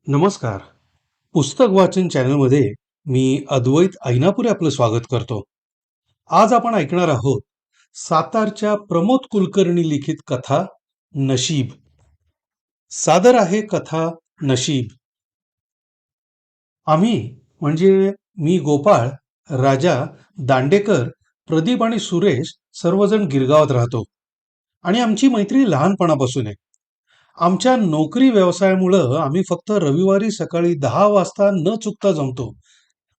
नमस्कार. पुस्तक वाचन चॅनलमध्ये मी अद्वैत ऐनापुरे आपलं स्वागत करतो. आज आपण ऐकणार आहोत सातारच्या प्रमोद कुलकर्णी लिखित कथा नशीब. सादर आहे कथा नशीब. आम्ही म्हणजे मी, गोपाळ, राजा, दांडेकर, प्रदीप आणि सुरेश सर्वजण गिरगावात राहतो आणि आमची मैत्री लहानपणापासून आहे. आमच्या नोकरी व्यवसायामुळं आम्ही फक्त रविवारी सकाळी 10 वाजता न चुकता जमतो.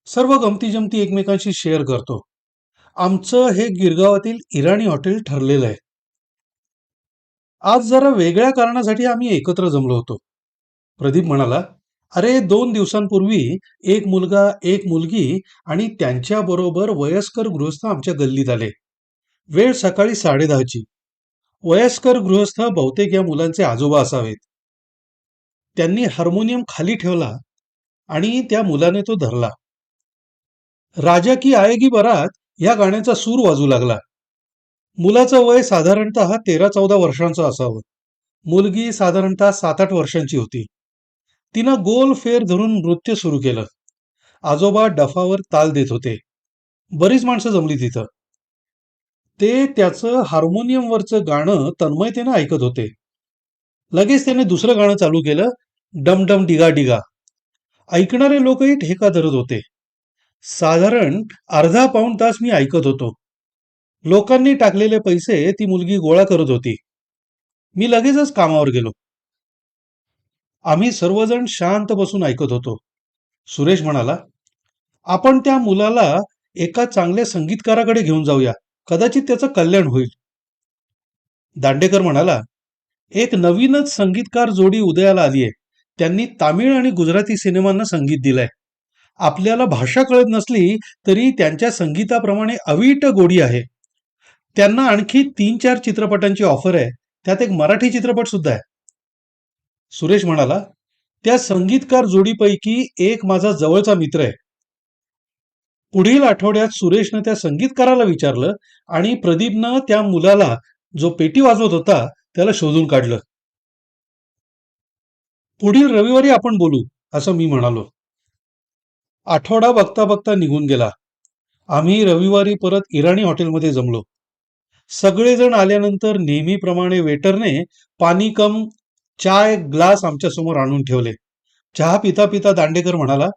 सर्व गमती जमती एकमेकांशी शेअर करतो. आमचं हे गिरगावातील इराणी हॉटेल ठरलेलं आहे. आज जरा वेगळ्या कारणासाठी आम्ही एकत्र जमलो होतो. प्रदीप म्हणाला, अरे 2 दिवसांपूर्वी एक मुलगा, एक मुलगी आणि त्यांच्याबरोबर वयस्कर गृहस्थ आमच्या गल्लीत आले. वेळ सकाळी 10:30ची. वयस्कर गृहस्थ बहुतेक या मुलांचे आजोबा असावेत. त्यांनी हार्मोनियम खाली ठेवला आणि त्या मुलाने तो धरला. राजा की आएगी बारात या गाण्याचा सूर वाजू लागला. मुलाचं वय साधारणतः 13-14 वर्षांचं असावं. मुलगी साधारणतः 7-8 वर्षांची होती. तिनं गोल फेर धरून नृत्य सुरू केलं. आजोबा डफावर ताल देत होते. बरीच माणसं जमली तिथं. ते त्याचं हार्मोनियमवरचं गाणं तन्मयतेनं ऐकत होते. लगेच त्याने दुसरं गाणं चालू केलं, डम डम डिगा डिगा. ऐकणारे लोकही ठेका धरत होते. साधारण अर्धा पाऊण तास मी ऐकत होतो. लोकांनी टाकलेले पैसे ती मुलगी गोळा करत होती. मी लगेचच कामावर गेलो. आम्ही सर्वजण शांत बसून ऐकत होतो. सुरेश म्हणाला, आपण त्या मुलाला एका चांगल्या संगीतकाराकडे घेऊन जाऊया, कदाचित त्याचं कल्याण होईल. दांडेकर म्हणाला, एक नवीनच संगीतकार जोडी उदयाला आलीये. त्यांनी तामिळ आणि गुजराती सिनेमांना संगीत दिलंय. आपल्याला भाषा कळत नसली तरी त्यांच्या संगीताप्रमाणे अवीट गोडी आहे. त्यांना आणखी 3-4 चित्रपटांची ऑफर आहे. त्यात एक मराठी चित्रपट सुद्धा आहे. सुरेश म्हणाला, त्या संगीतकार जोडीपैकी एक माझा जवळचा मित्र आहे. पुढील आठवड्यात सुरेशनं त्या संगीतकाराला विचारलं आणि प्रदीपनं त्या मुलाला, जो पेटी वाजवत होता, त्याला शोधून काढलं. पुढील रविवारी आपण बोलू, असं मी म्हणालो. आठवडा बघता बघता निघून गेला. आम्ही रविवारी परत इराणी हॉटेलमध्ये जमलो. सगळेजण आल्यानंतर नेहमीप्रमाणे वेटरने पाणी कम चाय ग्लास आमच्या समोर आणून ठेवले. चहा पिता पिता दांडेकर म्हणाला,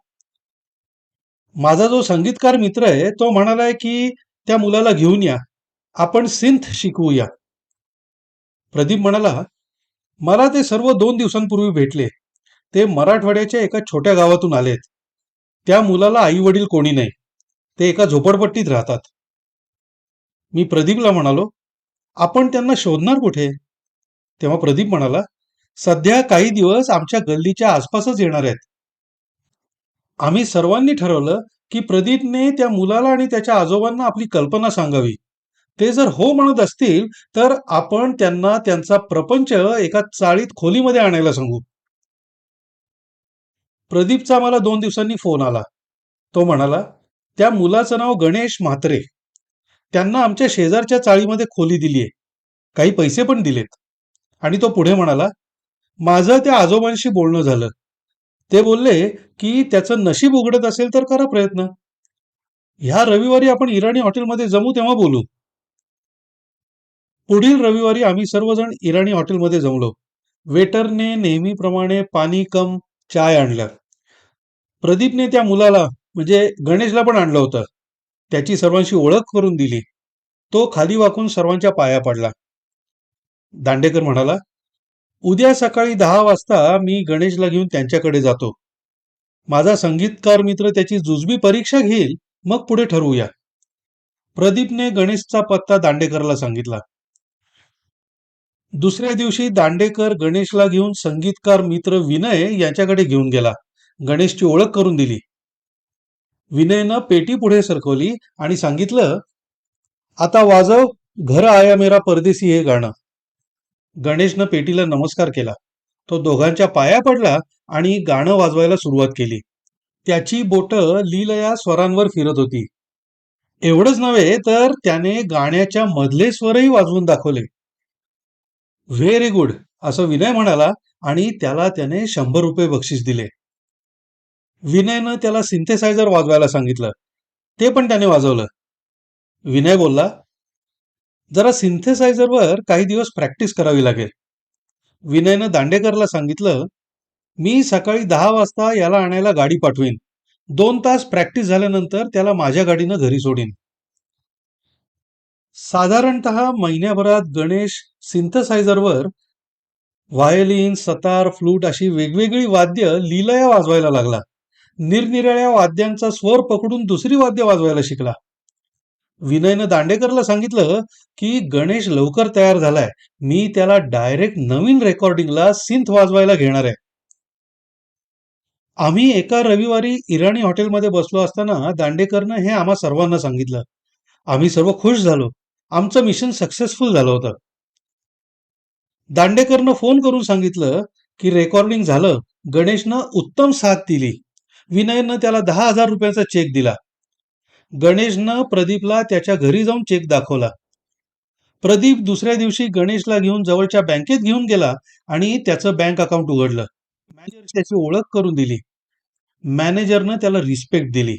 माझा जो संगीतकार मित्र आहे तो म्हणालाय की त्या मुलाला घेऊन या, आपण सिंथ शिकवूया. प्रदीप म्हणाला, मला ते सर्व 2 दिवसांपूर्वी भेटले. ते मराठवाड्याच्या एका छोट्या गावातून आलेत. त्या मुलाला आई वडील कोणी नाही. ते एका झोपडपट्टीत राहतात. मी प्रदीपला म्हणालो, आपण त्यांना शोधणार कुठे? तेव्हा प्रदीप म्हणाला, सध्या काही दिवस आमच्या गल्लीच्या आसपासच येणार आहेत. आम्ही सर्वांनी ठरवलं की प्रदीपने त्या मुलाला आणि त्याच्या आजोबांना आपली कल्पना सांगावी. ते जर हो म्हणत असतील तर आपण त्यांना त्यांचा प्रपंच एका चाळीत खोलीमध्ये आणायला सांगू. प्रदीपचा मला 2 दिवसांनी फोन आला. तो म्हणाला, त्या मुलाचं नाव गणेश म्हात्रे. त्यांना आमच्या शेजारच्या चाळीमध्ये खोली दिलीये. काही पैसे पण दिलेत. आणि तो पुढे म्हणाला, माझं त्या आजोबांशी बोलणं झालं. ते बोलले की त्याचं नशीब उघडत असेल तर करा प्रयत्न. ह्या रविवारी आपण इराणी हॉटेलमध्ये जमू तेव्हा बोलू. पुढील रविवारी आम्ही सर्वजण इराणी हॉटेलमध्ये जमलो. वेटरने नेहमीप्रमाणे पाणी कम चाय आणलं. प्रदीपने त्या मुलाला म्हणजे गणेशला पण आणलं होतं. त्याची सर्वांशी ओळख करून दिली. तो खाली वाकून सर्वांच्या पाया पडला. दांडेकर म्हणाला, उद्या सकाळी 10 वाजता मी गणेशला घेऊन त्यांच्याकडे जातो. माझा संगीतकार मित्र त्याची जुजबी परीक्षा घेईल, मग पुढे ठरवूया. प्रदीपने गणेशचा पत्ता दांडेकरला सांगितला. दुसऱ्या दिवशी दांडेकर गणेशला घेऊन संगीतकार मित्र विनय यांच्याकडे घेऊन गेला. गणेशची ओळख करून दिली. विनयनं पेटी पुढे सरकवली आणि सांगितलं, आता वाजव घर आया मेरा परदेसी हे गाणं. गणेशनं पेटीला नमस्कार केला. तो दोघांच्या पाया पडला आणि गाणं वाजवायला सुरुवात केली. त्याची बोटं लीलया स्वरांवर फिरत होती. एवढंच नव्हे तर त्याने गाण्याच्या मधले स्वरही वाजवून दाखवले. व्हेरी गुड, असं विनय म्हणाला आणि त्याला त्याने 100 रुपये बक्षीस दिले. विनयनं त्याला सिंथेसायझर वाजवायला सांगितलं. ते पण त्याने वाजवलं. विनय बोलला, जरा सिंथेसायझरवर काही दिवस प्रॅक्टिस करावी लागेल. विनयनं दांडेकरला सांगितलं, मी सकाळी 10 वाजता याला आणायला गाडी पाठवीन. 2 तास प्रॅक्टिस झाल्यानंतर त्याला माझ्या गाडीनं घरी सोडीन. साधारणतः महिन्याभरात गणेश सिंथसायझरवर व्हायोलिन, सतार, फ्लूट अशी वेगवेगळी वाद्य लीलया वाजवायला लागला. निरनिराळ्या वाद्यांचा स्वर पकडून दुसरी वाद्य वाजवायला शिकला. विनयनं दांडेकरला सांगितलं की गणेश लवकर तयार झालाय. मी त्याला डायरेक्ट नवीन रेकॉर्डिंगला सिंथ वाजवायला घेणार आहे. आम्ही एका रविवारी इराणी हॉटेलमध्ये बसलो असताना दांडेकरनं हे आम्हा सर्वांना सांगितलं. आम्ही सर्व खुश झालो. आमचं मिशन सक्सेसफुल झालं होतं. दांडेकरनं फोन करून सांगितलं की रेकॉर्डिंग झालं. गणेशनं उत्तम साथ दिली. विनयनं त्याला 10,000 रुपयाचा चेक दिला. गणेशनं प्रदीपला त्याच्या घरी जाऊन चेक दाखवला. प्रदीप दुसऱ्या दिवशी गणेशला घेऊन जवळच्या बँकेत घेऊन गेला आणि त्याचं बँक अकाउंट उघडलं. मॅनेजर त्याची ओळख करून दिली. मॅनेजरनं त्याला रिस्पेक्ट दिली.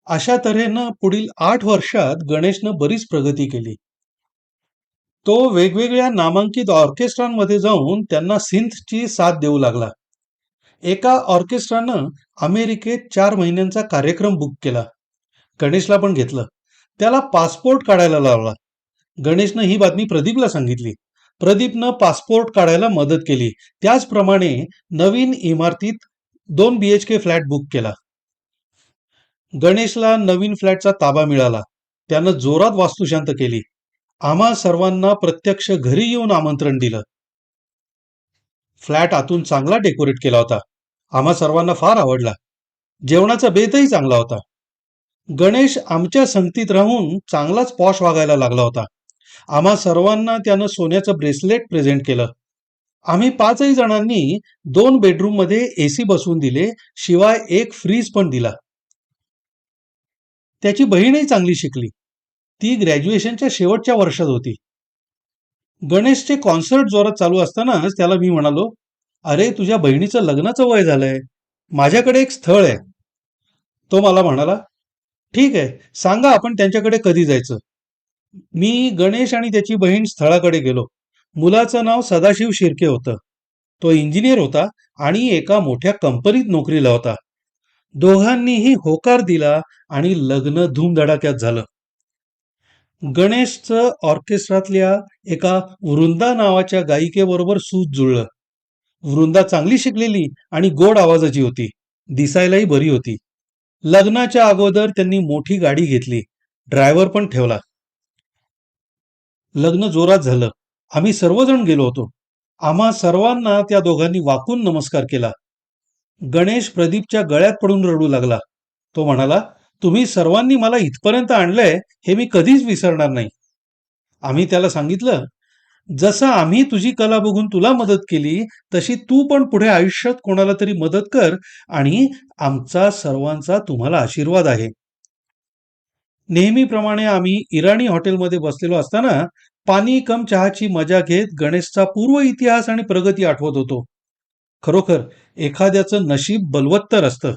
अशा तऱ्हेनं पुढील 8 वर्षात गणेशनं बरीच प्रगती केली. तो वेगवेगळ्या नामांकित ऑर्केस्ट्रांमध्ये जाऊन त्यांना सिंथची साथ देऊ लागला. एका ऑर्केस्ट्रानं अमेरिकेत 4 महिन्यांचा कार्यक्रम बुक केला. गणेशला पण घेतलं. त्याला पासपोर्ट काढायला लावला. गणेशनं ही बातमी प्रदीपला सांगितली. प्रदीपनं पासपोर्ट काढायला मदत केली. त्याचप्रमाणे नवीन इमारतीत 2 BHK फ्लॅट बुक केला. गणेशला नवीन फ्लॅटचा ताबा मिळाला. त्यानं जोरात वास्तुशांत केली. आम्हा सर्वांना प्रत्यक्ष घरी येऊन आमंत्रण दिलं. फ्लॅट आतून चांगला डेकोरेट केला होता. आम्हा सर्वांना फार आवडला. जेवणाचा बेतही चांगला होता. गणेश आमच्या संगतीत राहून चांगलाच पॉश वागायला लागला होता. आम्हा सर्वांना त्यानं सोन्याचं ब्रेसलेट प्रेझेंट केलं. आम्ही 5ही जणांनी 2 बेडरूम मध्ये AC बसवून दिले. शिवाय एक फ्रीज पण दिला. त्याची बहीणही चांगली शिकली. ती ग्रॅज्युएशनच्या शेवटच्या वर्षात होती. गणेशचे कॉन्सर्ट जोरात चालू असतानाच त्याला मी म्हणालो, अरे तुझ्या बहिणीचं लग्नाचं वय झालंय. माझ्याकडे एक स्थळ आहे. तो मला म्हणाला, ठीक आहे, सांगा आपण त्यांच्याकडे कधी जायचं. मी, गणेश आणि त्याची बहीण स्थळाकडे गेलो. मुलाचं नाव सदाशिव शिर्के होतं. तो इंजिनियर होता आणि एका मोठ्या कंपनीत नोकरीला होता. दोघांनीही होकार दिला आणि लग्न धूमधडाक्यात झालं. गणेशचं ऑर्केस्ट्रातल्या एका वृंदा नावाच्या गायिकेबरोबर सूत जुळलं. वृंदा चांगली शिकलेली आणि गोड आवाजाची होती. दिसायलाही बरी होती. लग्नाच्या अगोदर त्यांनी मोठी गाडी घेतली. ड्रायव्हर पण ठेवला. लग्न जोरात झालं. आम्ही सर्वजण गेलो होतो. आम्हा सर्वांना त्या दोघांनी वाकून नमस्कार केला. गणेश प्रदीपच्या गळ्यात पडून रडू लागला. तो म्हणाला, तुम्ही सर्वांनी मला इथपर्यंत आणलंय हे मी कधीच विसरणार नाही. आम्ही त्याला सांगितलं, जसं आम्ही तुझी कला बघून तुला मदत केली तशी तू पण पुढे आयुष्यात कोणाला तरी मदत कर आणि आमचा सर्वांचा तुम्हाला आशीर्वाद आहे. नेहमीप्रमाणे आम्ही इराणी हॉटेलमध्ये बसलेलो असताना पाणी कम चहाची मजा घेत गणेशचा पूर्व इतिहास आणि प्रगती आठवत होतो. खरोखर एखाद्याचं नशीब बलवत्तर असतं.